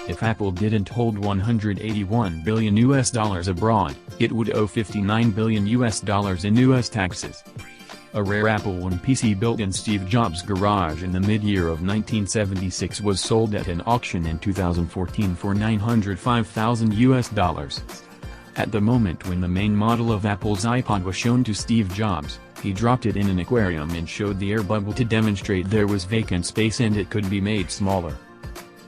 If Apple didn't hold $181 billion abroad, it would owe $59 billion in US taxes. A rare Apple I PC built in Steve Jobs' garage in the mid-year of 1976 was sold at an auction in 2014 for $905,000. At the moment when the main model of Apple's iPod was shown to Steve Jobs, he dropped it in an aquarium and showed the air bubble to demonstrate there was vacant space and it could be made smaller.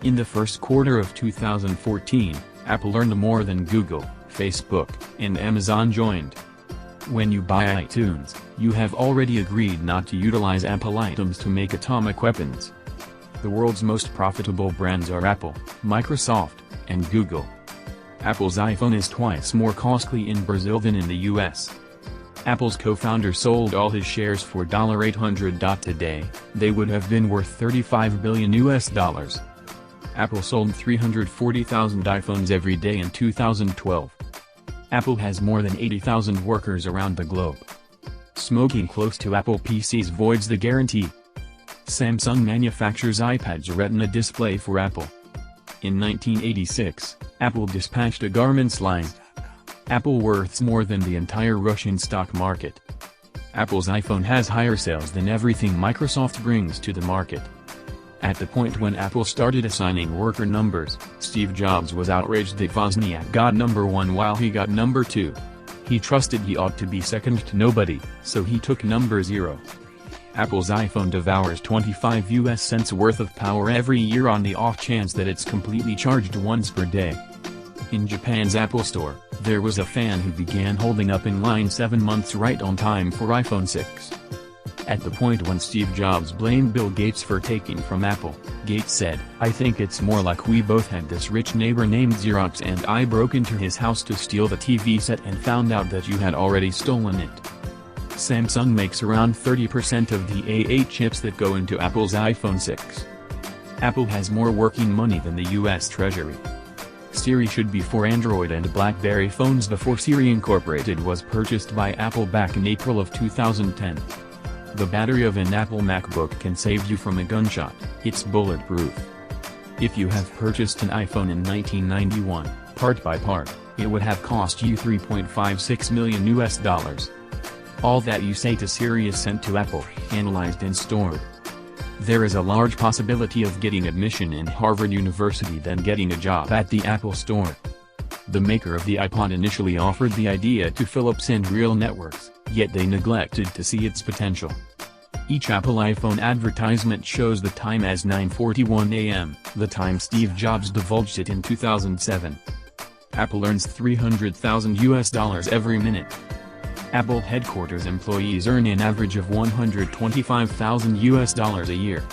In the first quarter of 2014, Apple earned more than Google, Facebook, and Amazon joined. When you buy iTunes, you have already agreed not to utilize Apple items to make atomic weapons. The world's most profitable brands are Apple, Microsoft, and Google. Apple's iPhone is twice more costly in Brazil than in the US. Apple's co-founder sold all his shares for $800. Today, they would have been worth $35 billion. Apple sold 340,000 iPhones every day in 2012. Apple has more than 80,000 workers around the globe. Smoking close to Apple PCs voids the guarantee. Samsung manufactures iPad's Retina display for Apple. In 1986, Apple dispatched a garments line. Apple worths more than the entire Russian stock market. Apple's iPhone has higher sales than everything Microsoft brings to the market. At the point when Apple started assigning worker numbers, Steve Jobs was outraged that Wozniak got number 1 while he got number 2. He trusted he ought to be second to nobody, so he took number 0. Apple's iPhone devours 25 US cents worth of power every year on the off chance that it's completely charged once per day. In Japan's Apple Store, there was a fan who began holding up in line 7 months right on time for iPhone 6. At the point when Steve Jobs blamed Bill Gates for taking from Apple, Gates said, "I think it's more like we both had this rich neighbor named Xerox and I broke into his house to steal the TV set and found out that you had already stolen it." Samsung makes around 30% of the A8 chips that go into Apple's iPhone 6. Apple has more working money than the US Treasury. Siri should be for Android and BlackBerry phones before Siri Incorporated was purchased by Apple back in April of 2010. The battery of an Apple MacBook can save you from a gunshot. It's bulletproof. If you have purchased an iPhone in 1991, part by part, it would have cost you $3.56 million. All that you say to Siri is sent to Apple, analyzed and stored. There is a large possibility of getting admission in Harvard University than getting a job at the Apple Store. The maker of the iPod initially offered the idea to Philips and RealNetworks, yet they neglected to see its potential. Each Apple iPhone advertisement shows the time as 9:41 a.m., the time Steve Jobs divulged it in 2007. Apple earns $300,000 every minute. Apple headquarters employees earn an average of $125,000 a year.